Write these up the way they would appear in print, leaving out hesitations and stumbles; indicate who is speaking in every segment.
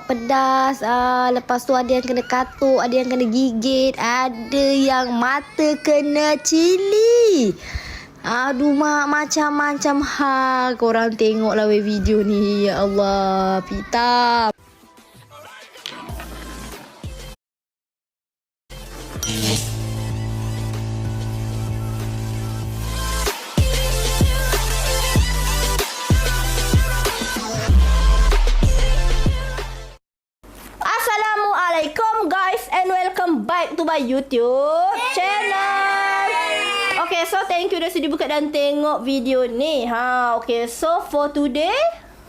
Speaker 1: pedas, lepas tu ada yang kena katuk, ada yang kena gigit, ada yang mata kena cili. Aduh mak, macam-macam hal. Korang tengoklah video ni. Ya Allah, Pita. Assalamualaikum guys and welcome back to my YouTube channel. Okay, so thank you dah sudi buka dan tengok video ni. Okay, so for today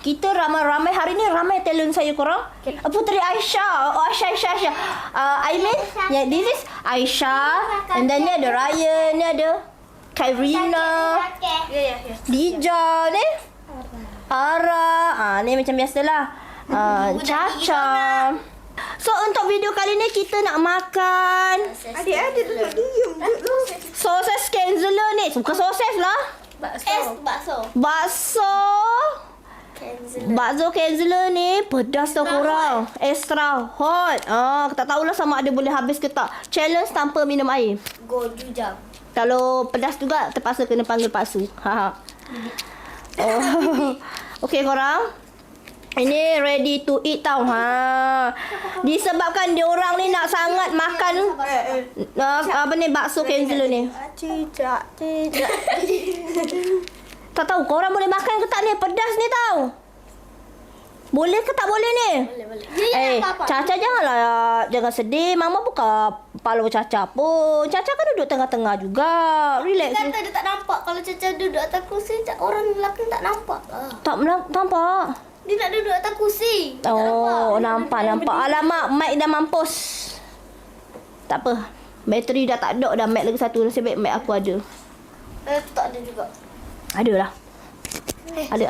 Speaker 1: kita ramai-ramai hari ni, ramai talent saya korang. Puteri Aisyah. Aisyah. I mean, yeah, this is Aisyah. And then ni ada Ryan, ni ada Kairina, Dija ni, Ara. Ni macam biasalah. Caca. So untuk video kali ni kita nak makan
Speaker 2: Adik-adik duduk diam dulu.
Speaker 1: Soses Kenzler ni. Bukan soses lah. Bakso Kenzler ni pedas tau korang. Extra hot. Tak tahulah sama ada boleh habis ke tak. Challenge tanpa minum air.
Speaker 2: Go jujang.
Speaker 1: Kalau pedas juga terpaksa kena panggil paksu. Okay korang. Ini ready to eat tau. Disebabkan dia orang ni nak sangat makan apa ni, bakso Kenzler ni.
Speaker 2: Tidak.
Speaker 1: Tak tahu korang boleh makan ke tak ni? Pedas ni tau. Boleh ke tak boleh ni?
Speaker 2: Boleh.
Speaker 1: Caca jangan sedih. Mama buka kepala Caca pun. Caca kan duduk tengah-tengah juga. Relax.
Speaker 2: Kata dia tak nampak. Kalau Caca duduk atas kursi, orang belakang tak nampak lah.
Speaker 1: Tak nampak.
Speaker 2: Dia nak duduk atas kursi.
Speaker 1: Oh, nampak. Alamak, mic dah mampus. Tak apa. Bateri dah tak ada dah. Mic lagi satu. Nasib baik mic aku ada.
Speaker 2: Tak ada juga.
Speaker 1: Adalah. Ada.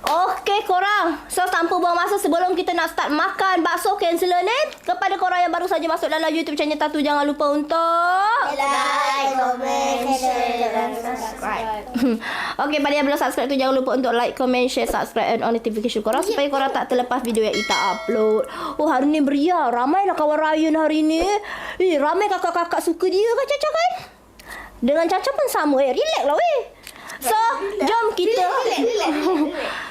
Speaker 1: Okey korang. So tanpa buang masa, sebelum kita nak start makan bakso Kenzler ni, kepada korang yang baru saja masuk dalam YouTube channel Tatu, jangan lupa untuk
Speaker 2: Like, comment, share dan subscribe.
Speaker 1: Okey, pada yang belum subscribe tu jangan lupa untuk like, comment, share, subscribe and on notification korang supaya korang tak terlepas video yang Ita upload. Oh, hari ni beria. Ramailah kawan Ryan hari ni. Ramai kakak-kakak suka dia kan Caca kan? Dengan Caca pun sama. Relax lah weh. So, jom kita.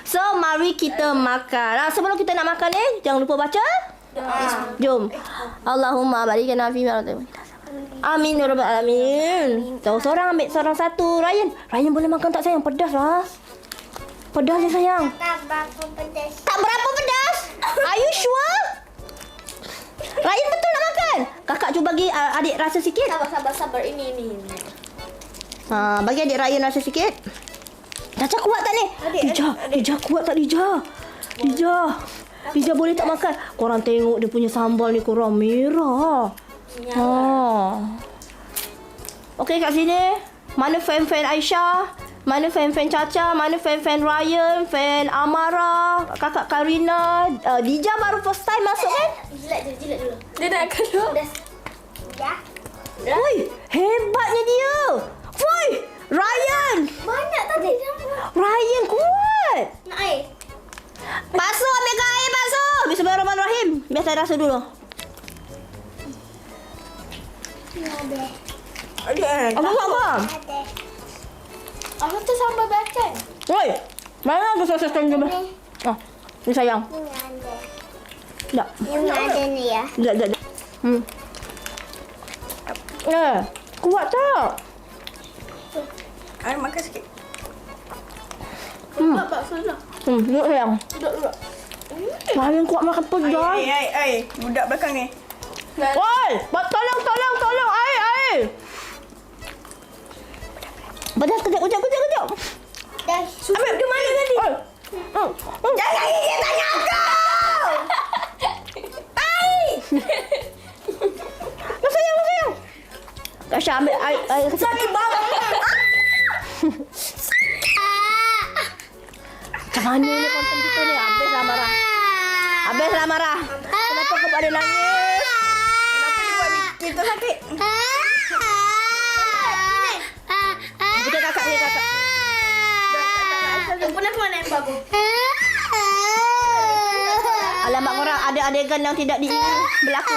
Speaker 1: So, mari kita makan. Sebelum kita nak makan ni, jangan lupa baca. Jom. Allahumma barik lana fi ma razaqtana. Amin ya rabbal alamin. Seorang ambil seorang satu. Ryan boleh makan tak sayang? Pedas lah. Pedas je sayang.
Speaker 2: Tak berapa pedas.
Speaker 1: Tak berapa pedas? Are you sure? Ryan betul nak makan? Kakak cuba bagi adik rasa sikit.
Speaker 2: Sabar. Ini.
Speaker 1: Bagi adik Ryan rasa sikit. Caca kuat tak ni? Dija kuat tak Dija? Dija boleh tak makan? Korang tengok dia punya sambal ni korang, merah. Okey kat sini. Mana fan-fan Aisyah? Mana fan-fan Caca? Mana fan-fan Ryan? Fan Amara? Kakak Karina? Dija baru first time masuk kan?
Speaker 2: Jilat dulu.
Speaker 1: Dia nak kena.
Speaker 2: Ya.
Speaker 1: Oi, hebatnya dia. Woi, Ryan.
Speaker 2: Banyak tadi.
Speaker 1: Ryan kuat.
Speaker 2: Nak air?
Speaker 1: Bakso, ambilkan air bakso. Bismillahirrahmanirrahim. Biar saya rasa dulu.
Speaker 2: Ada.
Speaker 1: Apa?
Speaker 2: Apa tu sambal belacan?
Speaker 1: Woi, mana tu sosis Kenzler? Ni sayang. Tak.
Speaker 2: Yang ada ni ya.
Speaker 1: Tak. Kuat tak?
Speaker 2: Air makan sikit. Bakso dah.
Speaker 1: Duduk sayang.
Speaker 2: Duduk.
Speaker 1: Ryan kuat makan pedas.
Speaker 3: Ai. Budak belakang ni.
Speaker 1: Woi, tolong. Air. Pedas kejap.
Speaker 2: Dah.
Speaker 1: Ambil ke mana tadi? Jangan gigit tangan aku! Sayang. Kasha ambil air.
Speaker 2: Sakit banget.
Speaker 1: Macam mana ni konten kita ni? Habislah marah. Kenapa kau pada nangis?
Speaker 3: Kenapa dia buat kita sakit?
Speaker 1: Kita kakak ni.
Speaker 2: Yang pernah mana yang bagus?
Speaker 1: Alamak korang ada adegan yang tidak berlaku.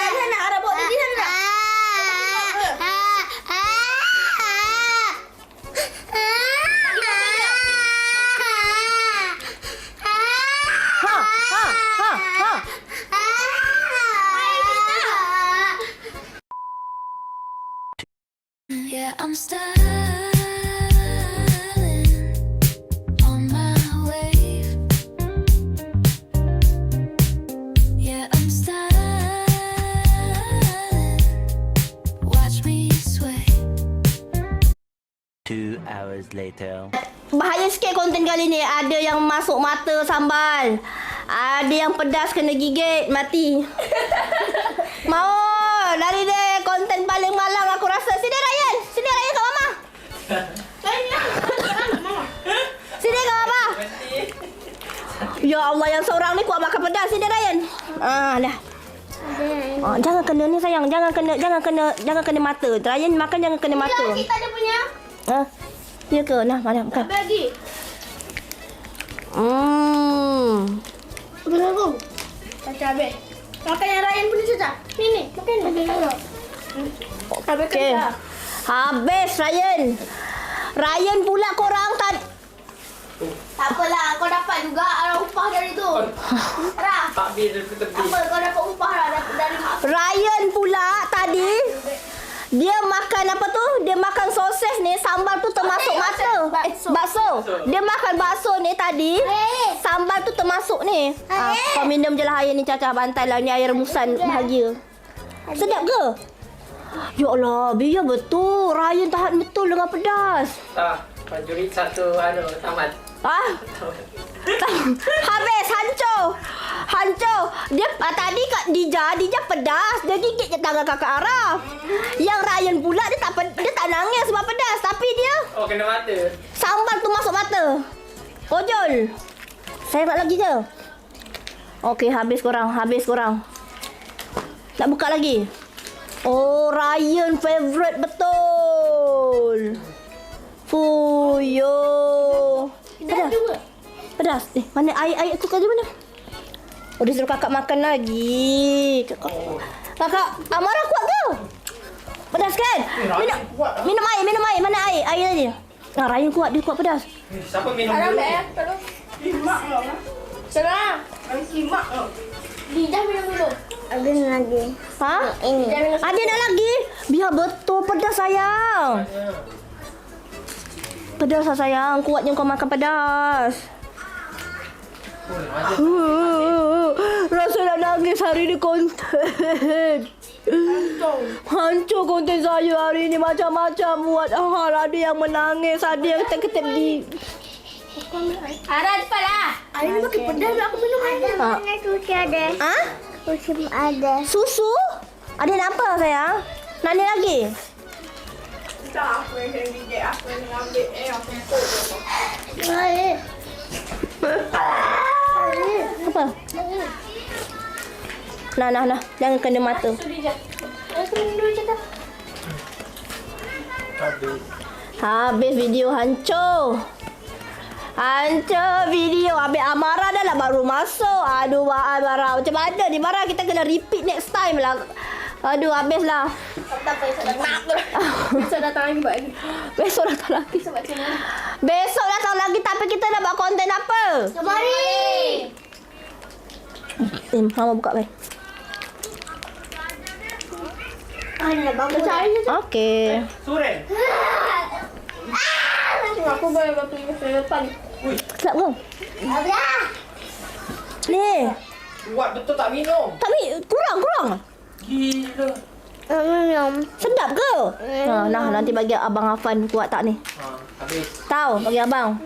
Speaker 3: Tak ada nak arah bawa pergi sana tak?
Speaker 1: Ha.
Speaker 4: Yeah, I'm styling on my wave. Yeah, I'm styling. Watch me sway.
Speaker 5: 2 hours later.
Speaker 1: Bahaya sikit konten kali ni. Ada yang masuk mata sambal. Ada yang pedas kena gigit mati. Mau dari dia konten paling malang aku rasa. Sini Ryan. Sini Ryan kat mama. Sini kat mama. Ya Allah, yang seorang ni kuat makan pedas. Sini Ryan. Dah. Jangan kena ni sayang. Jangan kena mata. Ryan makan jangan kena mata.
Speaker 2: Kita ada punya.
Speaker 1: Ya ke? Nah, mana makan.
Speaker 2: Bagi.
Speaker 1: Berapa?
Speaker 2: Caca habis. Makan yang Ryan punya Caca. Ni. Makan ni. Habis
Speaker 1: Okey.
Speaker 2: Caca.
Speaker 1: Habis Ryan. Ryan pula korang tadi.
Speaker 2: Tak apalah, kau dapat juga upah dari tu. Rah.
Speaker 6: Tak habis dari tepi.
Speaker 2: Apa kau dapat upah lah dari mak.
Speaker 1: Ryan pula tadi dia makan apa tu? Dia makan sosis ni, sambal tu termasuk mata. Bakso. Dia makan bakso ni tadi. Sambal tu termasuk ni. Kau minum je lah air ni Caca, bantai lah ni air rebusan bahagia. Sedap ke? Ya Allah, biar betul. Ryan tahan betul dengan pedas.
Speaker 6: Tak, prajurit satu tamat.
Speaker 1: Habis hancur. Dia tadi kat Dija pedas. Dia gigit je tangan kakak Araf. Yang Ryan pula dia tak nangis sebab pedas, tapi dia
Speaker 6: Oh, kena mata.
Speaker 1: sambal tu masuk mata. Kojol. Saya nak lagi ke? Okey, habis korang. Nak buka lagi? Oh, Ryan favourite betul. Fuyo. Pedas. Mana air tu tadi mana? Oh, dia suruh kakak makan lagi. Kakak, Amara kuat ke? Pedas kan? Minum air. Mana air? Air tadi. Ryan kuat, dia kuat pedas.
Speaker 6: Siapa minum
Speaker 2: Ada
Speaker 6: dulu?
Speaker 2: tak ya? Tolong.
Speaker 3: Kimak tau.
Speaker 2: Senang.
Speaker 3: Kimak tau.
Speaker 2: Lidah minum dulu.
Speaker 3: Ada lagi.
Speaker 1: Ha? Ada nak lagi? Biar betul pedas sayang. Pedas lah sayang. Kuatnya kau makan pedas. Rasa nak nangis hari ni konten. Hancur konten saya hari ni. Macam-macam buat hal. Ada yang menangis. Ada yang ketep-ketep di...
Speaker 2: Ara cepat lah.
Speaker 3: Air ni makin pedas lah aku minum air.
Speaker 2: Mana susu ada?
Speaker 1: Ha?
Speaker 2: Susu ada.
Speaker 1: Susu? Ada nak apa sayang? Nak ni lagi?
Speaker 3: Tak, aku yang kena gigit. Aku yang kena ambil. Aku pukul je.
Speaker 2: Air.
Speaker 1: Apa? Nah. Jangan kena mata.
Speaker 2: Aku minum dulu Caca.
Speaker 1: Habis video hancur. Hancur video. Habis Amara dah lah baru masuk. Aduh, Amara. Macam mana ni? Amara kita kena repeat next time lah. Aduh, habislah.
Speaker 2: Tak apa, esok datang lagi buat lagi.
Speaker 1: Besok datang lagi.
Speaker 2: Esok buat macam mana?
Speaker 1: Besok datang lagi. Tapi kita nak buat konten apa?
Speaker 2: Kemari.
Speaker 1: Mama buka baik.
Speaker 2: Ada bangun. Cari je.
Speaker 1: Okey.
Speaker 6: Suren.
Speaker 2: Aku boleh batu masa depan.
Speaker 1: Sedap ke?
Speaker 2: Abah.
Speaker 1: Ni.
Speaker 6: Buat betul tak minum.
Speaker 1: Tapi kurang.
Speaker 6: Gila.
Speaker 2: Minum.
Speaker 1: Sedap ke? Nah, nanti bagi abang Afan kuat tak ni?
Speaker 6: Habis.
Speaker 1: Tahu bagi abang.